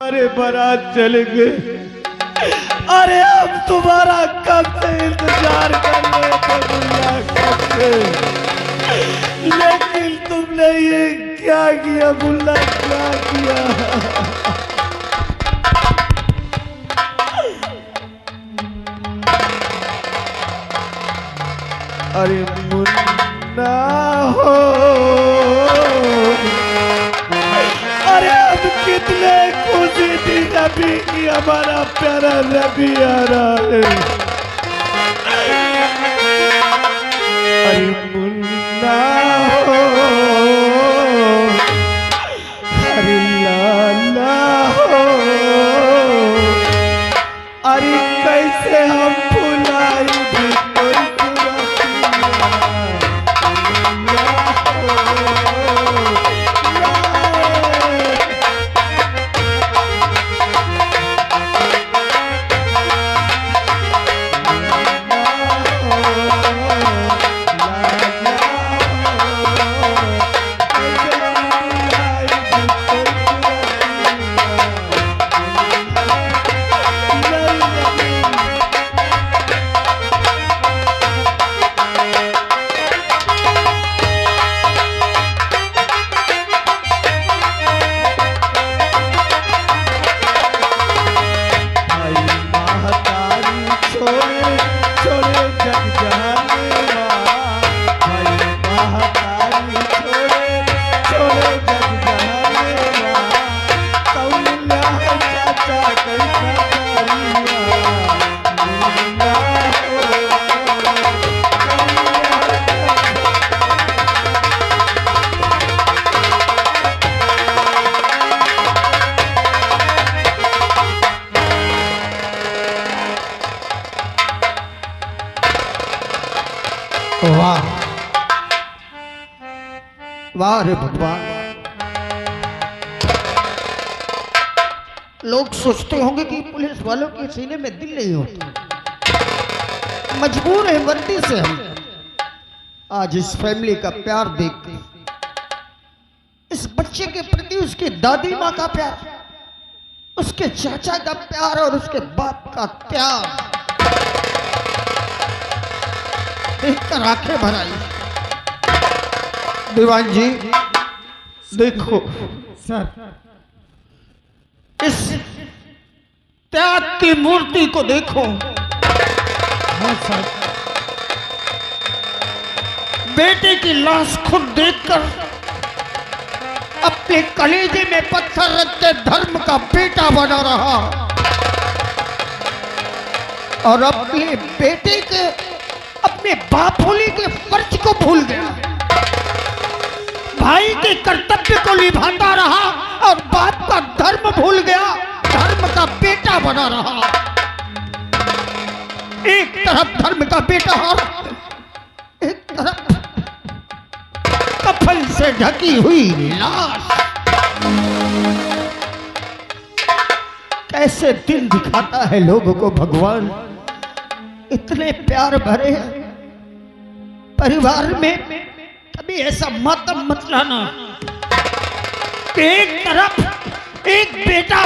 अरे बारात चले गए। अरे हम तुम्हारा कब से इंतजार कर रहे थे बुल्ला, कब से, लेकिन तुमने ये क्या किया बुल्ला, क्या किया। अरे मुन्ना हो, अरे अब कितने खुशी थी रवि की, हमारा प्यारा रवि आ रहा है। अरे मुन्ना हो, अरे लाला हो, अरे कैसे हम भुलाई भी कोई वाह वाह रे भगवान। लोग सोचते होंगे कि पुलिस वालों के सीने में दिल नहीं होता, मजबूर है वर्दी से हम आज इस फैमिली का प्यार देख, इस बच्चे के प्रति उसकी दादी माँ का प्यार, उसके चाचा का प्यार और उसके बाप का त्याग देखकर आंखें भर आई। दीवान जी देखो सर, इस त्याग की मूर्ति को देखो। हाँ सर, बेटे की लाश खुद देखकर अपने कलेजे में पत्थर रखते धर्म का बेटा बना रहा और अपने बेटे के अपने बाप होने के फर्ज को भूल गया, भाई के कर्तव्य को निभाता रहा और बाप का धर्म भूल गया, धर्म का बेटा बना रहा। एक तरफ धर्म का बेटा और एक तरफ कफन से ढकी हुई लाश। कैसे दिल दिखाता है लोगों को भगवान, इतने प्यार भरे परिवार में कभी ऐसा मातम मत लाना। एक तरफ एक बेटा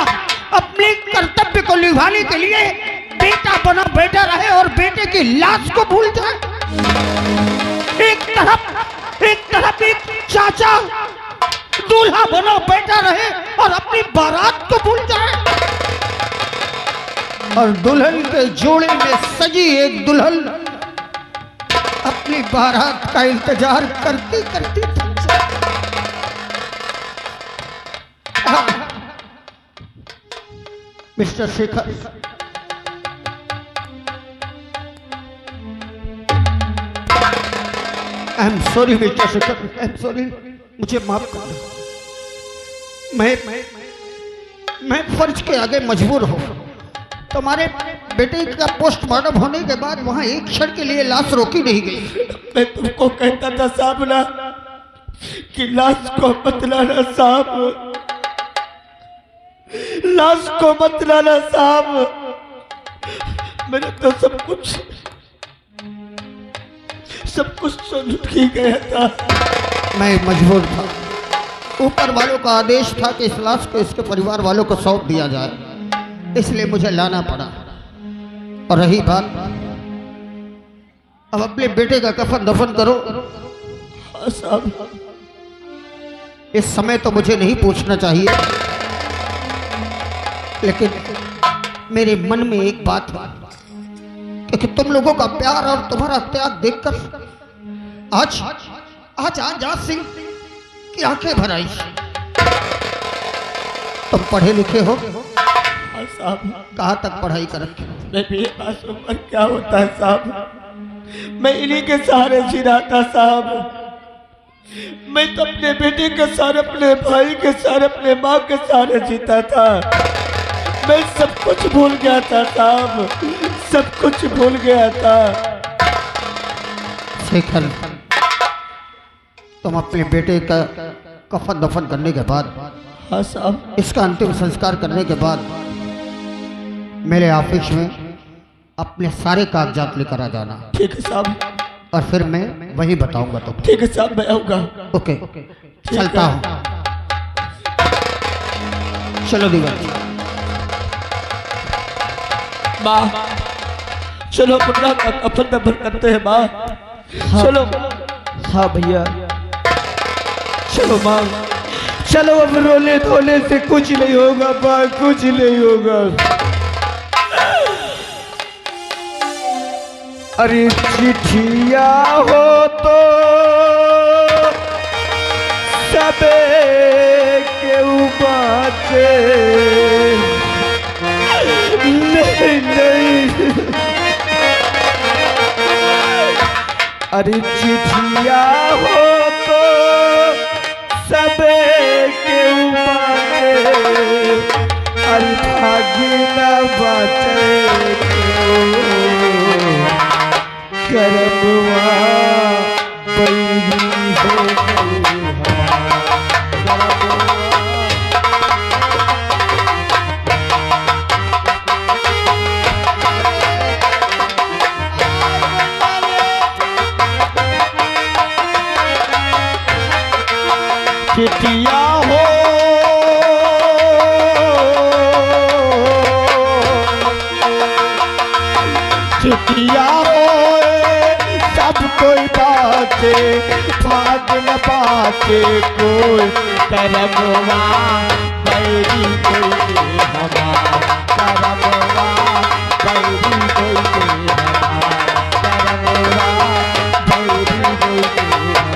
अपने कर्तव्य को निभाने के लिए बेटा बना बैठा रहे और बेटे की लाश को भूल जाए। एक तरफ एक चाचा दूल्हा बना बैठा रहे और अपनी बारात को भूल जाए और दुल्हन के जोड़े में सजी एक दुल्हन अपनी बारात का इंतजार करती करती थक जाए। Mister Shekhar, I am sorry mister Shekhar, I am sorry, मुझे माफ कर दो। मैं फर्ज के आगे मजबूर हूँ। तुम्हारे बेटे का पोस्टमार्टम होने के बाद वहां एक क्षण के लिए लाश रोकी नहीं गई। मैं तुमको कहता था साहब ना कि लाश को मत लाना साहब, लाश को मत लाना साहब। मैंने तो सब कुछ सुन ही गया था। मैं मजबूर था, ऊपर वालों का आदेश था कि इस लाश को इसके परिवार वालों को सौंप दिया जाए, इसलिए मुझे लाना पड़ा। और रही बात, अब अपने बेटे का कफन दफन करो। साहब, इस समय तो मुझे नहीं पूछना चाहिए, लेकिन मेरे मन में एक बात है, क्योंकि तुम लोगों का प्यार और तुम्हारा त्याग देखकर आज आजाद सिंह की आंखें भर आई। तुम पढ़े लिखे हो, साहब कहाँ तक पढ़ाई कर रखे? मैं भी ये बात सुनकर क्या होता है साहब, मैं इन्हीं के सहारे जी रहा था साहब। मैं तो अपने बेटे के सहारे, अपने भाई के सहारे, अपने माँ के सहारे जीता था। मैं सब कुछ भूल गया था साहब, सब कुछ भूल गया था। शेखर, तुम अपने बेटे का कफन दफन करने के बाद, हाँ साहब, इसका अंतिम संस्कार करने के बाद मेरे ऑफिस में अपने सारे कागजात लेकर आ जाना। ठीक है साहब, और फिर मैं वही बताऊंगा तुमको। ठीक है साहब, मैं आऊंगा। ओके, चलता हूँ। चलो दीवार। माँ, चलो मुन्ना का कफन दफन करते हैं माँ। चलो। हाँ भैया, चलो माँ, चलो। अब रोने धोने से कुछ नहीं होगा माँ, कुछ नहीं होगा। अरे चिट्ठिया हो तो सबे केहू बाटे, नहीं नहीं। अरे चिट्ठिया हो तो सबे केहू बाटे, अरे भागिना बाटे करमवा बैरी हो गई चिट्ठिया हो चिट्ठिया हो सब कोई बाते, भाग न पाते कोई करमवा बैरी कोई हवा, करमवा बैरी कोई हवा, करमवा बैरी कोई हवा,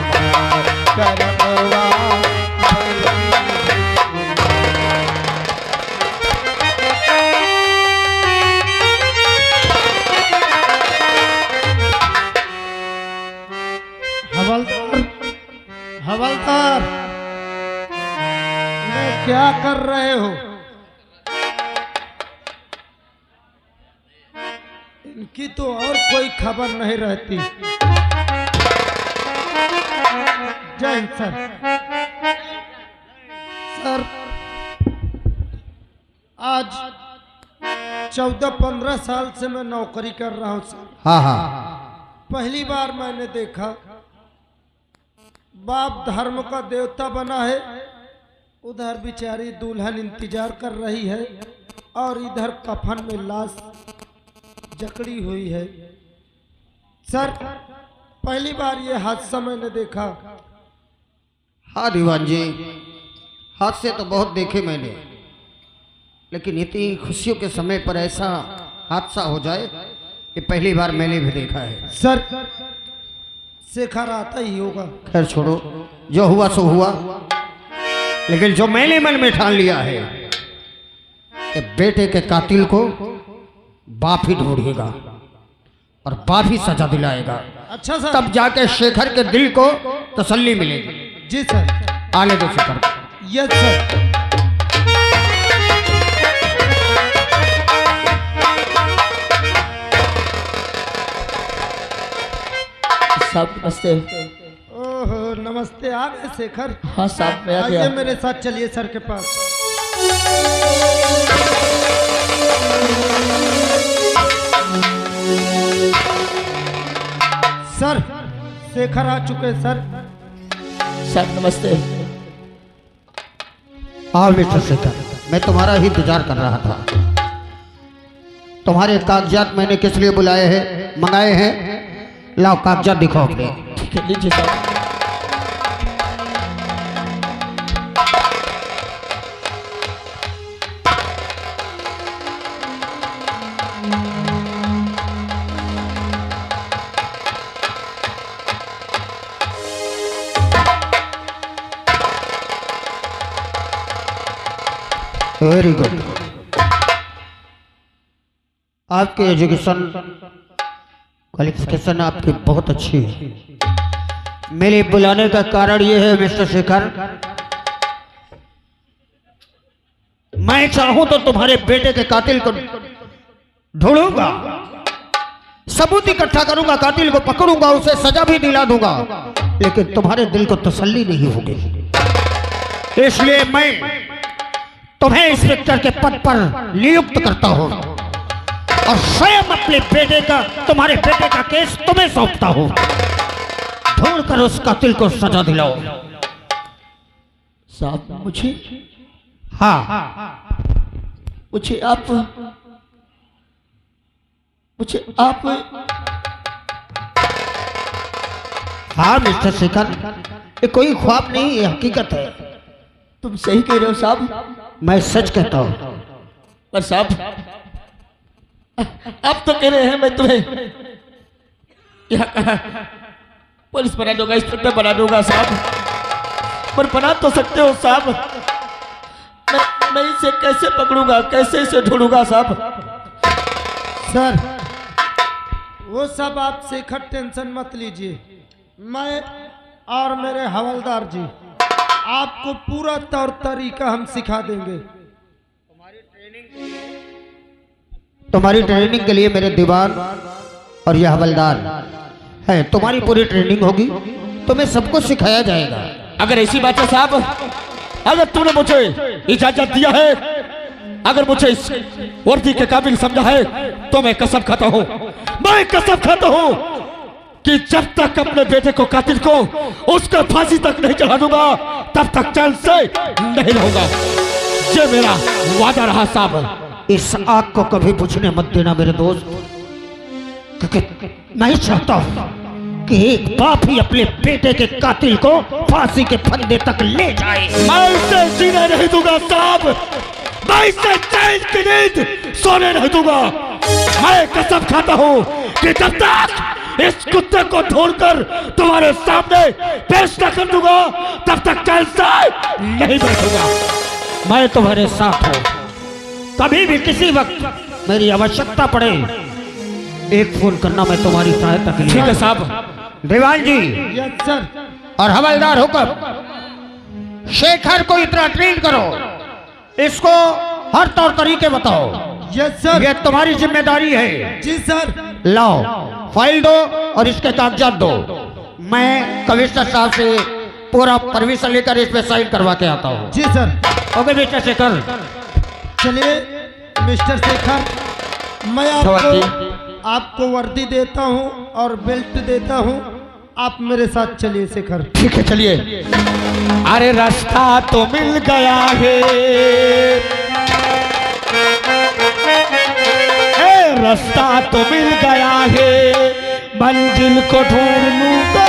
करमवा। हवलदार, ये क्या कर रहे हो? इनकी तो और कोई खबर नहीं रहती। जय हिंद सर। सर, आज 14-15 साल से मैं नौकरी कर रहा हूँ सर। हाँ हाँ, पहली बार मैंने देखा बाप धर्म का देवता बना है, उधर बेचारी दुल्हन इंतजार कर रही है और इधर कफन में लाश जकड़ी हुई है। सर, पहली बार ये हादसा मैंने देखा। हाँ दीवान जी, हादसे तो बहुत देखे मैंने, लेकिन इतनी खुशियों के समय पर ऐसा हादसा हो जाए ये पहली बार मैंने भी देखा है। सर, शेखर आता ही होगा। खैर छोड़ो, जो हुआ सो हुआ, लेकिन जो मैंने मन में ठान लिया है कि बेटे के कातिल को बाप ही ढूंढेगा और बाप ही सजा दिलाएगा। अच्छा सर, तब जाके शेखर के दिल को तसल्ली मिलेगी। जी सर। आने दो शेखर। Yes sir. साहब नमस्ते। ओहो, नमस्ते। आ गए शेखर? हाँ साहब, मैं आ गया। आइए मेरे साथ चलिए सर के पास। सर, शेखर आ चुके हैं सर। सर नमस्ते। आओ मिस्टर शेखर, मैं तुम्हारा ही इंतजार कर रहा था। तुम्हारे कागजात मैंने किस लिए बुलाए हैं, मंगाए हैं? लाओ कागजात दिखाओ अपने। ठीक है, लीजिए साहब। Very good. आपकी एजुकेशन क्वालिफिकेशन आपकी बहुत अच्छी है। मेरे बुलाने का कारण यह है मिस्टर शेखर, मैं चाहूं तो तुम्हारे बेटे के कातिल को ढूंढूंगा, सबूत इकट्ठा करूंगा, कातिल को पकड़ूंगा, उसे सजा भी दिला दूंगा, लेकिन तुम्हारे दिल को तसल्ली नहीं होगी। इसलिए मैं तुम्हें इंस्पेक्टर के पद पर नियुक्त करता हूं और स्वयं अपने बेटे का, तुम्हारे बेटे का केस तुम्हें सौंपता हूं। ढूंढकर उस कातिल को सजा दिलाओ। साहब मुझे, हाँ, मुझे आप हाँ मिस्टर शेखर, ये कोई ख्वाब नहीं, ये हकीकत है। तुम सही कह रहे हो साहब। मैं सच कहता हूं। पर साहब आप तो कह रहे हैं मैं तुम्हें यहाँ पुलिस बना दूंगा, इंस्पेक्टर बना दूंगा साहब, पर बना तो सकते हो साहब। मैं इसे कैसे पकड़ूंगा, कैसे इसे ढूंढूंगा साहब? सर वो सब आप शेखर टेंशन मत लीजिए, मैं और मेरे हवलदार जी आपको पूरा तौर तरीका हम सिखा देंगे। तुम्हारी ट्रेनिंग के लिए मेरे दीवान और यह हवलदार है, तुम्हारी पूरी ट्रेनिंग होगी, तुम्हें सब कुछ सिखाया जाएगा। अगर ऐसी बात है साहब, अगर तूने मुझे इजाजत दिया है, अगर मुझे इस वर्दी के काबिल समझा है, तो मैं कसम खाता हूँ, मैं कसम खाता हूँ कि जब तक अपने बेटे को, कातिल को, उसका फांसी तक नहीं चढ़ा दूंगा, तब तक चैन से नहीं रहूंगा। ये मेरा वादा रहा साहब। इस आग को कभी बुझने मत देना मेरे दोस्त, क्योंकि मैं चाहता हूं कि एक बाप ही अपने बेटे के कातिल को फांसी के फंदे तक ले जाए। मैं इसे जीने नहीं दूंगा साहब, मैं इसे चैन की नींद सोने नहीं दूंगा। मैं कसम खाता हूँ कि जब तक इस कुत्ते को ढूंढकर तुम्हारे सामने पेश न कर दूंगा, तब तक चैन से नहीं बैठूंगा। मैं तुम्हारे साथ हूं, कभी भी किसी वक्त मेरी आवश्यकता पड़े एक फोन करना, मैं तुम्हारी सहायता के लिए। ठीक है साहब। दीवान जी यस सर। और हवलदार होकर शेखर को इतना ट्रेन करो, इसको हर तौर तरीके बताओ। Yes sir. ये तुम्हारी जिम्मेदारी है। जी सर। लाओ फाइल दो और इसके कागजात दो, मैं कमिश्नर साहब से पूरा परमिशन लेकर इस पे साइन करवा के आता हूँ। जी सर। Okay mister Shekhar. चलिए मिस्टर शेखर, मैं आपको वर्दी देता हूँ और बेल्ट देता हूँ, आप मेरे साथ चलिए शेखर। ठीक है चलिए। अरे रास्ता तो मिल गया है, रास्ता तो मिल गया है, मंजिल को ढूंढ लूंगा,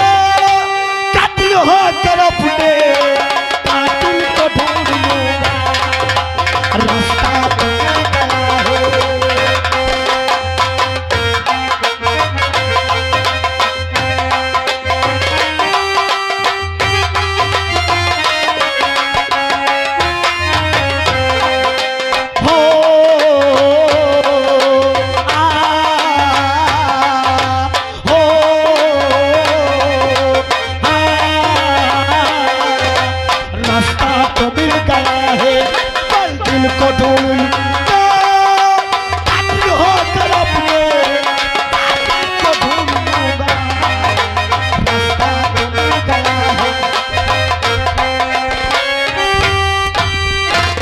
कातिल हो कर अपने कातिल को ढूंढ लूंगा, रास्ता तो मिल गया है।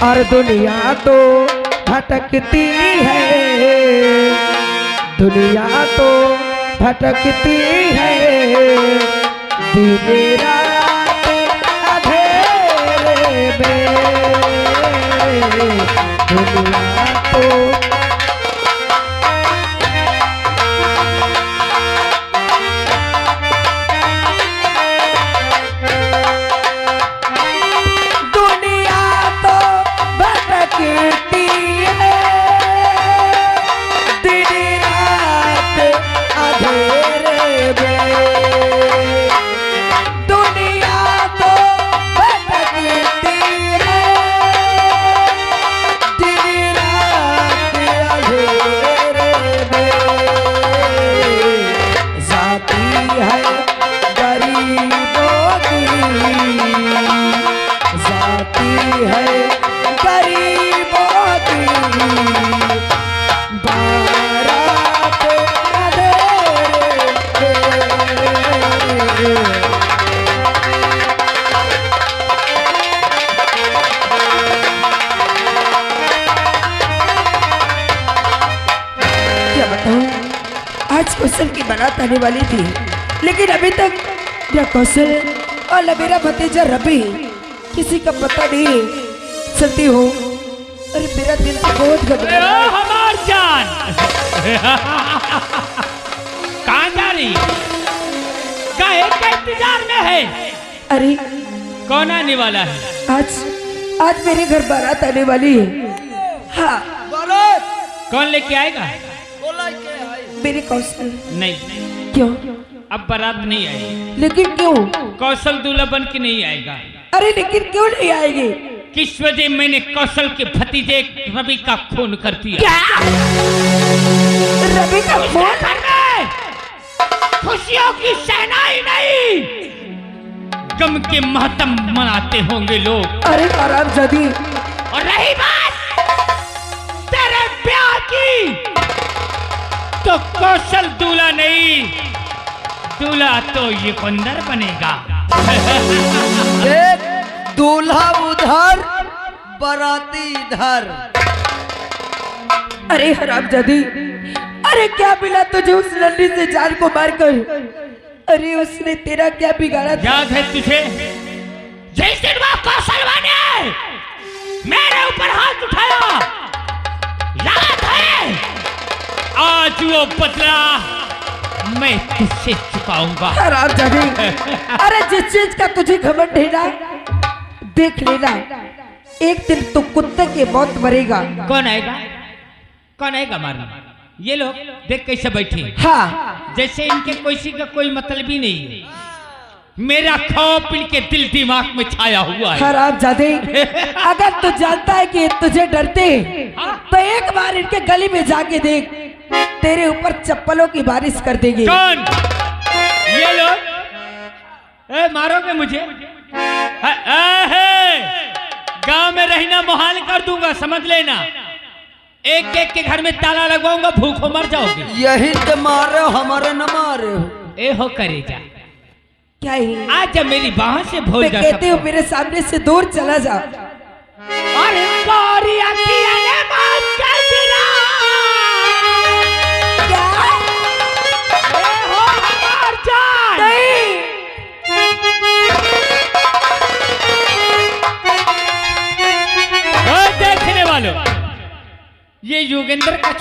और दुनिया तो भटकती है, दुनिया तो भटकती है, दिन रात अंधेरे में। दुनिया तो दुनिया तो भटकती है, दिन रात अंधेरे में। दुनिया तो भटकती है, दिन रात अंधेरे में। जाती है गरीबों की, जाती है गरीबों की बारात अंधेरे में। क्या बताऊं, आज कौशल की बारात आने वाली थी, लेकिन अभी तक न कौशल और न मेरा भतीजा रवि किसी का पता नहीं चलती हो। अरे मेरा दिल तो बहुत घबरा रहा है। हमार जान कहाँ जा रही? काहे का इंतजार में है? अरे कौन आने वाला है? आज मेरे घर बारात आने वाली है। हाँ, कौन लेके आएगा? मेरे कौशल। नहीं, क्यों? अब बारात नहीं आएगी। लेकिन क्यों? कौशल दूल्हा बन के नहीं आएगा। अरे लेकिन क्यों नहीं आएगी? किस वजह मैंने कौशल के भतीजे रवि का खून कर दिया। क्या? रवि का खून? खुशियों की शहनाई नहीं, गम के मातम मनाते होंगे लोग। अरे हरामजादी, और रही बात तेरे ब्याह की, तो कौशल दूल्हा नहीं, दूल्हा तो ये बंदर बनेगा। दूल्हा उधर बाराती इधर। अरे हरामजादी, अरे क्या मिला तुझे उस लल्ली से जान को मारकर? अरे उसने तेरा क्या बिगाड़ा था? याद है तुझे जिस दिन वो कौशलवा ने मेरे ऊपर हाथ उठाया? याद है? आज वो बदला मैं तुझसे चुकाऊंगा। हरामजादी, अरे जिस चीज का तुझे घमंड है ना, देख लेना, एक दिन तो कुत्ते के मौत मरेगा। कौन आएगा? कौन आएगा मारने? ये लोग देख कैसे बैठे, हाँ, जैसे इनके किसी का कोई मतलब ही नहीं है। मेरा खौफ इनके दिल दिमाग में छाया हुआ है। हरामजादी, अगर तू जानता है कि तुझे डरते हैं, तो एक बार इनके गली में जाके देख, तेरे ऊपर चप्पलों की बारिश कर देंगे। कौन? ये लोग? मारोगे मुझे? गांव में रहना मुहाल कर दूंगा, समझ लेना। एक एक के घर में ताला लगवाऊंगा, भूखों मर जाओगे। यही तो मारे हमारे न मारे। ए हो करेजा, क्या है? आज जब मेरी बाहों से भूल मैं जा कहती हूँ मेरे सामने से दूर चला जा। अरे गौरी अखियाँ ने माफ कर दिया। क्या? ए हो हमार जान। नहीं। देखने वालों, ये योगेंद्र का